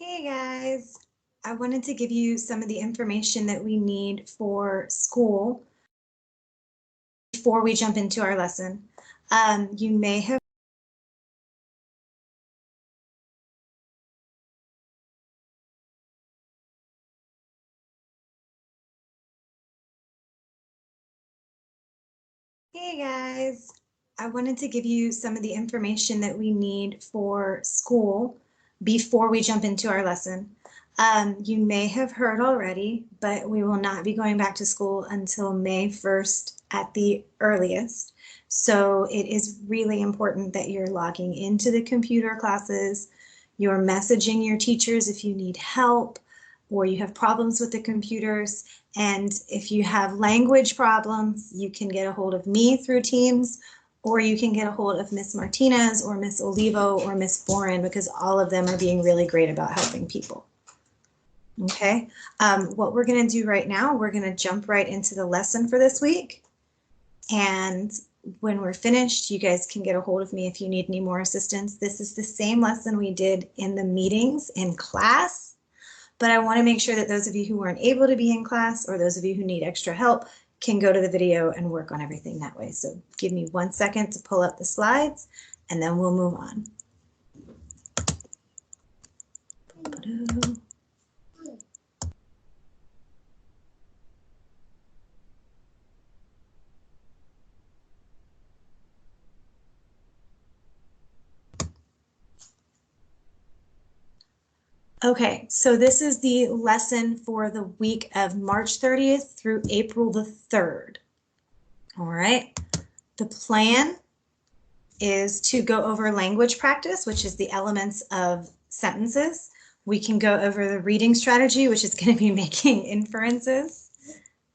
Hey guys, I wanted to give you some of the information that we need for school before we jump into our lesson. You may have Hey guys, I wanted to give you some of the information that we need for school before we jump into our lesson. You may have heard already, but we will not be going back to school until May 1st at the earliest. So it is really important that you're logging into the computer classes, you're messaging your teachers if you need help or you have problems with the computers. And if you have language problems, you can get a hold of me through Teams, or you can get a hold of Miss Martinez or Miss Olivo or Miss Boren, because all of them are being really great about helping people. Okay, what we're going to do right now, we're going to jump right into the lesson for this week. And when we're finished, you guys can get a hold of me if you need any more assistance. This is the same lesson we did in the meetings in class. But I want to make sure that those of you who weren't able to be in class or those of you who need extra help can go to the video and work on everything that way. So give me 1 second to pull up the slides and then we'll move on. Okay, so this is the lesson for the week of March 30th through April the 3rd. All right, the plan is to go over language practice, which is the elements of sentences. We can go over the reading strategy, which is going to be making inferences.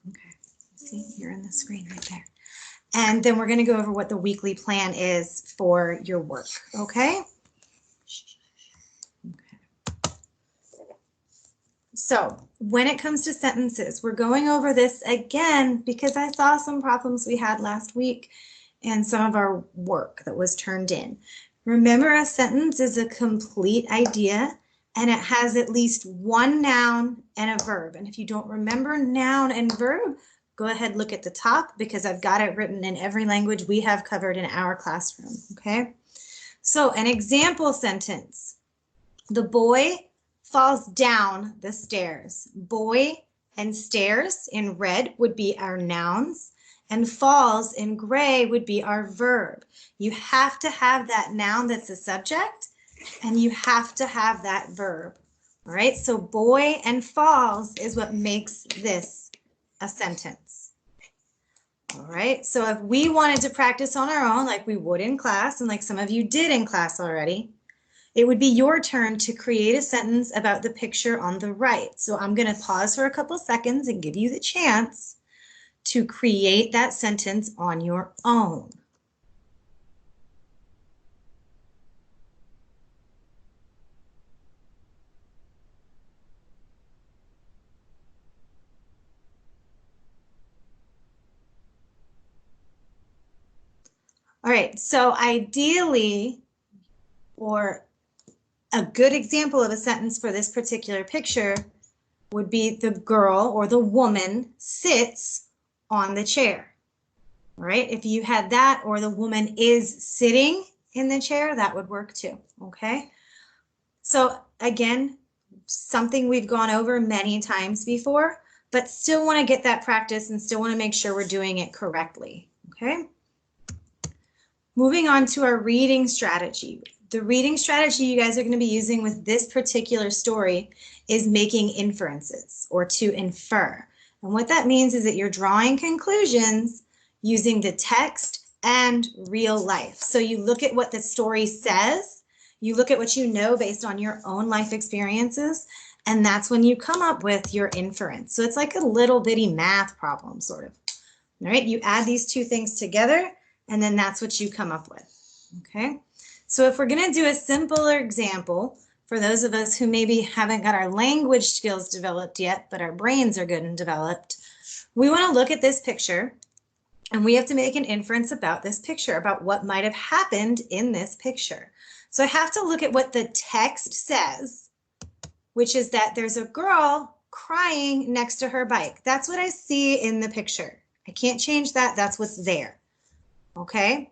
Okay, see, you're in the screen right there. And then we're going to go over what the weekly plan is for your work, okay? So when it comes to sentences, we're going over this again because I saw some problems we had last week and some of our work that was turned in. Remember, a sentence is a complete idea and it has at least one noun and a verb. And if you don't remember noun and verb, go ahead, look at the top because I've got it written in every language we have covered in our classroom, okay? So an example sentence, the boy falls down the stairs. Boy and stairs in red would be our nouns, and falls in gray would be our verb. You have to have that noun that's a subject, and you have to have that verb. All right, so boy and falls is what makes this a sentence. All right, so if we wanted to practice on our own like we would in class, and like some of you did in class already, it would be your turn to create a sentence about the picture on the right. So I'm going to pause for a couple seconds and give you the chance to create that sentence on your own. All right, so ideally, or a good example of a sentence for this particular picture would be the girl or the woman sits on the chair. All right, if you had that, or the woman is sitting in the chair, that would work too, okay? So again, something we've gone over many times before, but still want to get that practice and still want to make sure we're doing it correctly, okay? Moving on to our reading strategy. The reading strategy you guys are going to be using with this particular story is making inferences, or to infer. And what that means is that you're drawing conclusions using the text and real life. So you look at what the story says, you look at what you know based on your own life experiences, and that's when you come up with your inference. So it's like a little bitty math problem, sort of. All right, you add these two things together, and then that's what you come up with, okay? So if we're going to do a simpler example, for those of us who maybe haven't got our language skills developed yet, but our brains are good and developed, we want to look at this picture, and we have to make an inference about this picture, about what might have happened in this picture. So I have to look at what the text says, which is that there's a girl crying next to her bike. That's what I see in the picture. I can't change that. That's what's there. Okay?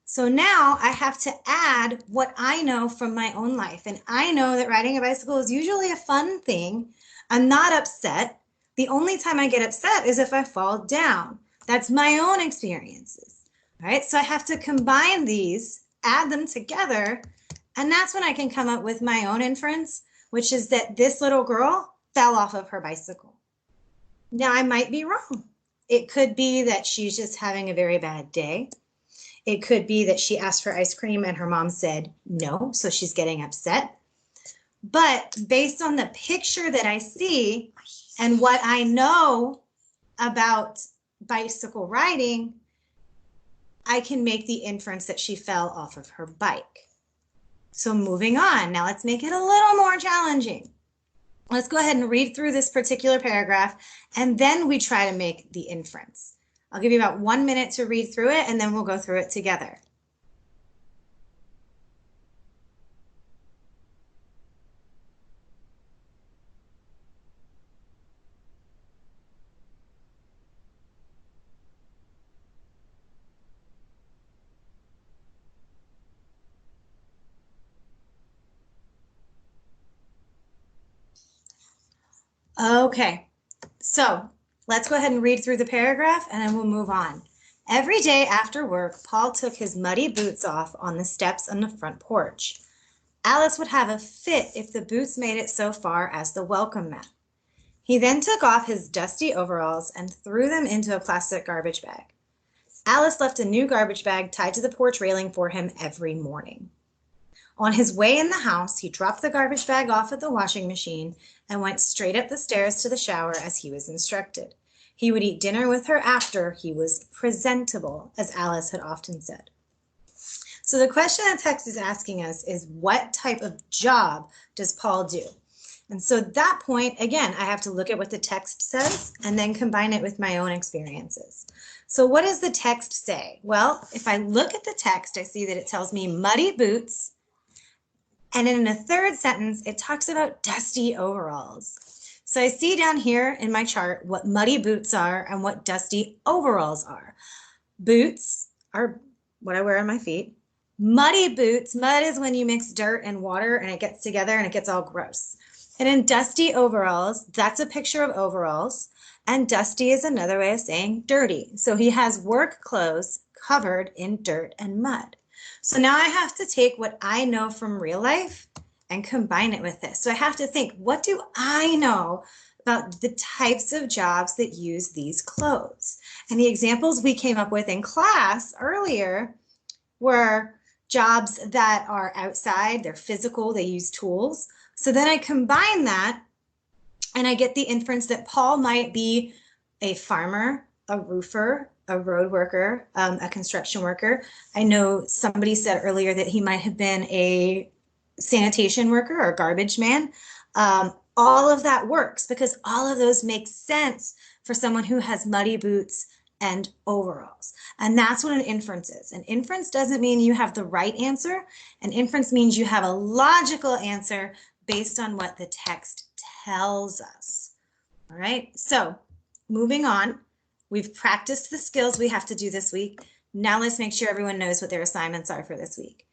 So now I have to add what I know from my own life. And I know that riding a bicycle is usually a fun thing. I'm not upset. The only time I get upset is if I fall down. That's my own experiences. All right, so I have to combine these, add them together, and that's when I can come up with my own inference, which is that this little girl fell off of her bicycle. Now, I might be wrong. It could be that she's just having a very bad day. It could be that she asked for ice cream and her mom said no, so she's getting upset. But based on the picture that I see and what I know about bicycle riding, I can make the inference that she fell off of her bike. So moving on, now let's make it a little more challenging. Let's go ahead and read through this particular paragraph, and then we try to make the inference. I'll give you about 1 minute to read through it, and then we'll go through it together. Okay, so let's go ahead and read through the paragraph and then we'll move on. Every day after work, Paul took his muddy boots off on the steps on the front porch. Alice would have a fit if the boots made it so far as the welcome mat. He then took off his dusty overalls and threw them into a plastic garbage bag. Alice left a new garbage bag tied to the porch railing for him every morning. On his way in the house, he dropped the garbage bag off at the washing machine and went straight up the stairs to the shower as he was instructed. He would eat dinner with her after he was presentable, as Alice had often said. So the question the text is asking us is, what type of job does Paul do? And so at that point, again, I have to look at what the text says and then combine it with my own experiences. So what does the text say? Well, if I look at the text, I see that it tells me muddy boots. And in a third sentence, it talks about dusty overalls. So I see down here in my chart what muddy boots are and what dusty overalls are. Boots are what I wear on my feet. Muddy boots, mud is when you mix dirt and water and it gets together and it gets all gross. And in dusty overalls, that's a picture of overalls. And dusty is another way of saying dirty. So he has work clothes covered in dirt and mud. So now I have to take what I know from real life and combine it with this. So I have to think, what do I know about the types of jobs that use these clothes? And the examples we came up with in class earlier were jobs that are outside, they're physical, they use tools. So then I combine that and I get the inference that Paul might be a farmer, a roofer, a road worker, a construction worker. I know somebody said earlier that he might have been a sanitation worker or garbage man. All of that works because all of those make sense for someone who has muddy boots and overalls. And that's what an inference is. An inference doesn't mean you have the right answer. An inference means you have a logical answer based on what the text tells us. All right, so moving on. We've practiced the skills we have to do this week. Now let's make sure everyone knows what their assignments are for this week.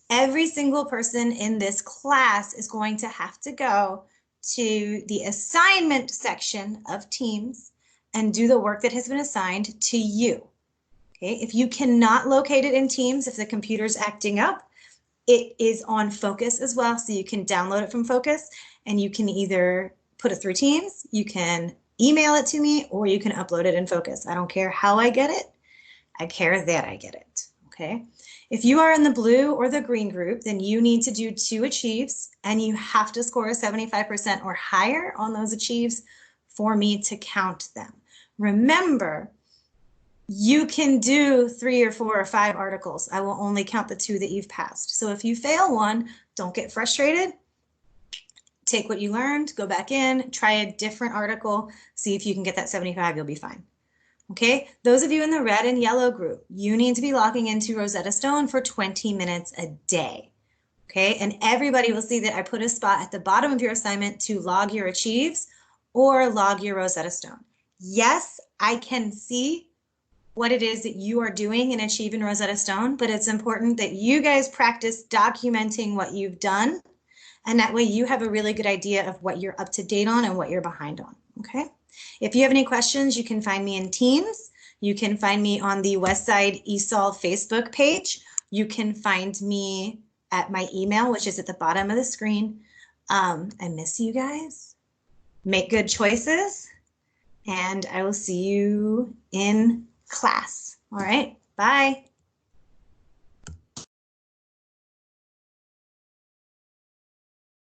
Every single person in this class is going to have to go to the assignment section of Teams and do the work that has been assigned to you. Okay, if you cannot locate it in Teams, if the computer's acting up, it is on Focus as well, so you can download it from Focus and you can either put it through Teams, you can email it to me, or you can upload it in Focus. I don't care how I get it. I care that I get it, okay? If you are in the blue or the green group, then you need to do 2 achieves, and you have to score a 75% or higher on those achieves for me to count them. Remember, you can do 3 or 4 or 5 articles. I will only count the 2 that you've passed. So if you fail one, don't get frustrated. Take what you learned, go back in, try a different article, see if you can get that 75, you'll be fine. Okay, those of you in the red and yellow group, you need to be logging into Rosetta Stone for 20 minutes a day. Okay, and everybody will see that I put a spot at the bottom of your assignment to log your achieves or log your Rosetta Stone. Yes, I can see what it is that you are doing in Achieve and Rosetta Stone, but it's important that you guys practice documenting what you've done, and that way you have a really good idea of what you're up to date on and what you're behind on, okay? If you have any questions, you can find me in Teams. You can find me on the Westside ESOL Facebook page. You can find me at my email, which is at the bottom of the screen. I miss you guys. Make good choices, and I will see you in class. All right, bye.